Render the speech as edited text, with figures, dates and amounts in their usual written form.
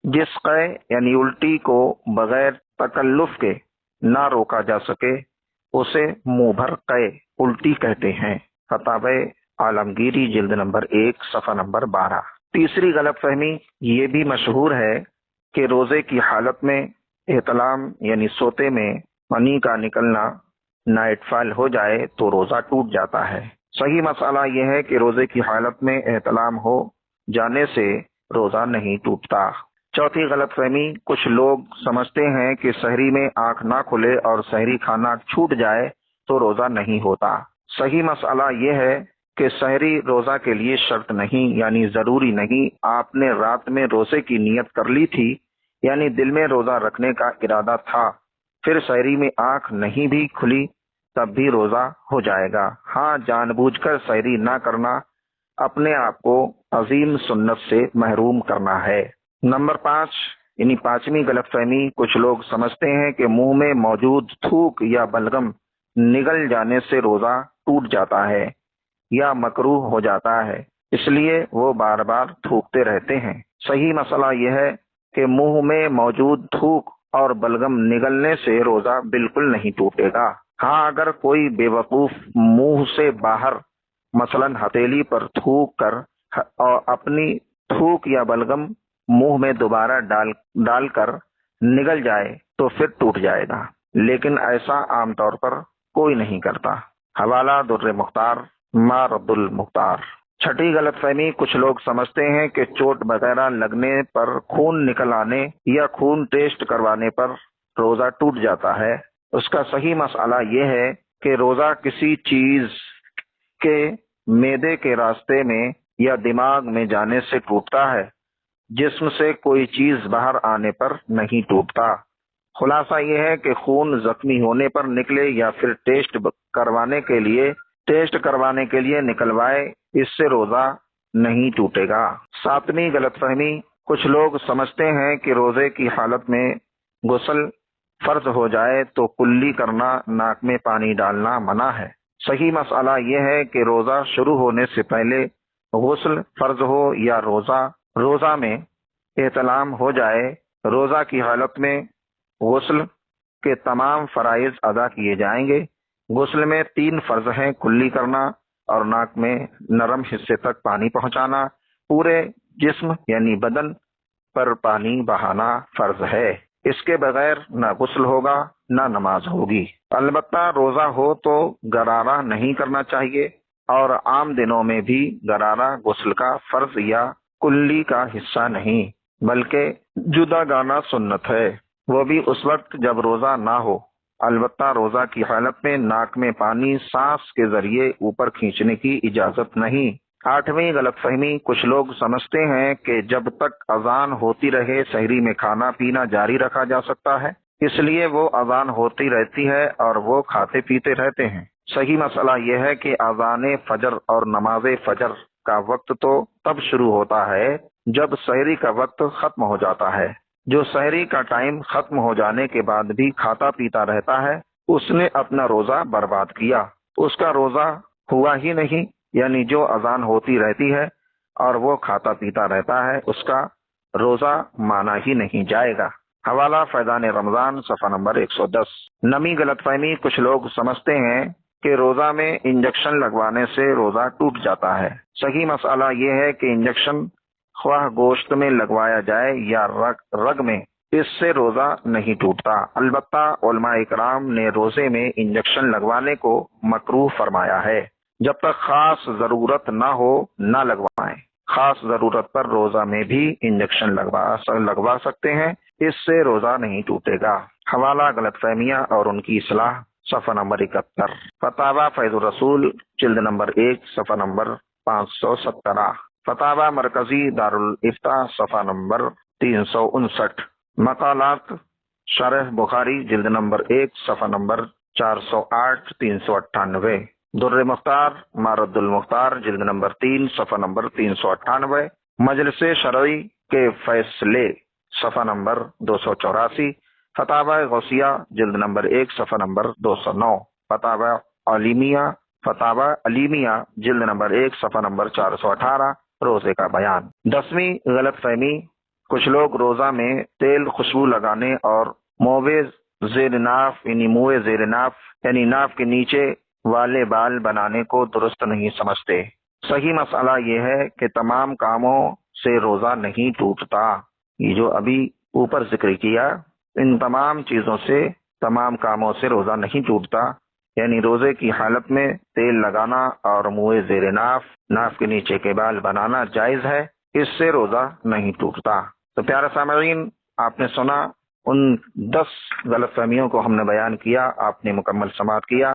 جس قے یعنی الٹی کو بغیر تکلف کے نہ روکا جا سکے اسے منہ بھر قے الٹی کہتے ہیں۔ فتاوی عالمگیری جلد نمبر 1 صفحہ نمبر 12۔ تیسری غلط فہمی یہ بھی مشہور ہے کہ روزے کی حالت میں احتلام یعنی سوتے میں منی کا نکلنا نائٹ فال ہو جائے تو روزہ ٹوٹ جاتا ہے۔ صحیح مسئلہ یہ ہے کہ روزے کی حالت میں احتلام ہو جانے سے روزہ نہیں ٹوٹتا۔ چوتھی غلط فہمی، کچھ لوگ سمجھتے ہیں کہ سحری میں آنکھ نہ کھلے اور سحری کھانا چھوٹ جائے تو روزہ نہیں ہوتا۔ صحیح مسئلہ یہ ہے کہ سحری روزہ کے لیے شرط نہیں، یعنی ضروری نہیں۔ آپ نے رات میں روزے کی نیت کر لی تھی، یعنی دل میں روزہ رکھنے کا ارادہ تھا، پھر سحری میں آنکھ نہیں بھی کھلی تب بھی روزہ ہو جائے گا۔ ہاں، جان بوجھ کر سحری نہ کرنا اپنے آپ کو عظیم سنت سے محروم کرنا ہے۔ نمبر 5 یعنی پانچویں غلط فہمی، کچھ لوگ سمجھتے ہیں کہ منہ میں موجود تھوک یا بلغم نگل جانے سے روزہ ٹوٹ جاتا ہے یا مکروہ ہو جاتا ہے، اس لیے وہ بار بار تھوکتے رہتے ہیں۔ صحیح مسئلہ یہ ہے کہ منہ میں موجود تھوک اور بلغم نگلنے سے روزہ بالکل نہیں ٹوٹے گا۔ ہاں، اگر کوئی بے وقوف منہ سے باہر مثلا ہتھیلی پر تھوک کر اور اپنی تھوک یا بلغم منہ میں دوبارہ ڈال کر نگل جائے تو پھر ٹوٹ جائے گا، لیکن ایسا عام طور پر کوئی نہیں کرتا۔ حوالہ در مختار ما رد المختار۔ چھٹی غلط فہمی، کچھ لوگ سمجھتے ہیں کہ چوٹ وغیرہ لگنے پر خون نکل آنے یا خون ٹیسٹ کروانے پر روزہ ٹوٹ جاتا ہے۔ اس کا صحیح مسئلہ یہ ہے کہ روزہ کسی چیز کے معدے کے راستے میں یا دماغ میں جانے سے ٹوٹتا ہے، جسم سے کوئی چیز باہر آنے پر نہیں ٹوٹتا۔ خلاصہ یہ ہے کہ خون زخمی ہونے پر نکلے یا پھر ٹیسٹ کروانے کے لیے نکلوائے، اس سے روزہ نہیں ٹوٹے گا۔ ساتویں غلط فہمی، کچھ لوگ سمجھتے ہیں کہ روزے کی حالت میں غسل فرض ہو جائے تو کلی کرنا، ناک میں پانی ڈالنا منع ہے۔ صحیح مسئلہ یہ ہے کہ روزہ شروع ہونے سے پہلے غسل فرض ہو یا روزہ میں احتلام ہو جائے، روزہ کی حالت میں غسل کے تمام فرائض ادا کیے جائیں گے۔ غسل میں 3 فرض ہیں: کلی کرنا اور ناک میں نرم حصے تک پانی پہنچانا، پورے جسم یعنی بدن پر پانی بہانا فرض ہے۔ اس کے بغیر نہ غسل ہوگا نہ نماز ہوگی۔ البتہ روزہ ہو تو غرارہ نہیں کرنا چاہیے، اور عام دنوں میں بھی غرارہ غسل کا فرض یا کلی کا حصہ نہیں بلکہ جدا گانا سنت ہے، وہ بھی اس وقت جب روزہ نہ ہو۔ البتہ روزہ کی حالت میں ناک میں پانی سانس کے ذریعے اوپر کھینچنے کی اجازت نہیں۔ 8ویں غلط فہمی، کچھ لوگ سمجھتے ہیں کہ جب تک اذان ہوتی رہے سحری میں کھانا پینا جاری رکھا جا سکتا ہے، اس لیے وہ اذان ہوتی رہتی ہے اور وہ کھاتے پیتے رہتے ہیں۔ صحیح مسئلہ یہ ہے کہ اذان فجر اور نماز فجر کا وقت تو تب شروع ہوتا ہے جب سحری کا وقت ختم ہو جاتا ہے۔ جو سحری کا ٹائم ختم ہو جانے کے بعد بھی کھاتا پیتا رہتا ہے، اس نے اپنا روزہ برباد کیا، اس کا روزہ ہوا ہی نہیں، یعنی جو اذان ہوتی رہتی ہے اور وہ کھاتا پیتا رہتا ہے، اس کا روزہ مانا ہی نہیں جائے گا۔ حوالہ فیضان رمضان صفحہ نمبر 110۔ 9ویں غلط فہمی، کچھ لوگ سمجھتے ہیں کہ روزہ میں انجیکشن لگوانے سے روزہ ٹوٹ جاتا ہے۔ صحیح مسئلہ یہ ہے کہ انجیکشن خواہ گوشت میں لگوایا جائے یا رگ میں، اس سے روزہ نہیں ٹوٹتا۔ البتہ علماء اکرام نے روزے میں انجیکشن لگوانے کو مکروہ فرمایا ہے۔ جب تک خاص ضرورت نہ ہو نہ لگوائیں۔ خاص ضرورت پر روزہ میں بھی انجیکشن لگوا سکتے ہیں، اس سے روزہ نہیں ٹوٹے گا۔ حوالہ غلط فہمیاں اور ان کی اصلاح صفحہ نمبر 71۔ فتاوی فیض الرسول جلد نمبر 1 صفحہ نمبر 517۔ فتاوی مرکزی دارالافتاء صفحہ نمبر 359۔ مقالات شرح بخاری جلد نمبر 1 صفحہ نمبر 408 398۔ در مختار مارد المختار جلد نمبر 3 صفحہ نمبر 398۔ مجلس شرعی کے فیصلے صفحہ نمبر 284۔ فتاوی غوثیہ جلد نمبر 1 صفحہ نمبر 209۔ فتاوی علیمیہ جلد نمبر 1 صفحہ نمبر 418۔ روزے کا بیان۔ 10ویں غلط فہمی، کچھ لوگ روزہ میں تیل خوشبو لگانے اور موے زیر ناف یعنی منہ زیر ناف یعنی ناف کے نیچے والے بال بنانے کو درست نہیں سمجھتے۔ صحیح مسئلہ یہ ہے کہ تمام کاموں سے روزہ نہیں ٹوٹتا۔ یہ جو ابھی اوپر ذکر کیا، ان تمام چیزوں سے، تمام کاموں سے روزہ نہیں ٹوٹتا، یعنی روزے کی حالت میں تیل لگانا اور منہ زیر ناف، ناف کے نیچے کے بال بنانا جائز ہے، اس سے روزہ نہیں ٹوٹتا۔ تو پیارے سامعین، آپ نے سنا، ان 10 غلط فہمیوں کو ہم نے بیان کیا، آپ نے مکمل سماعت کیا۔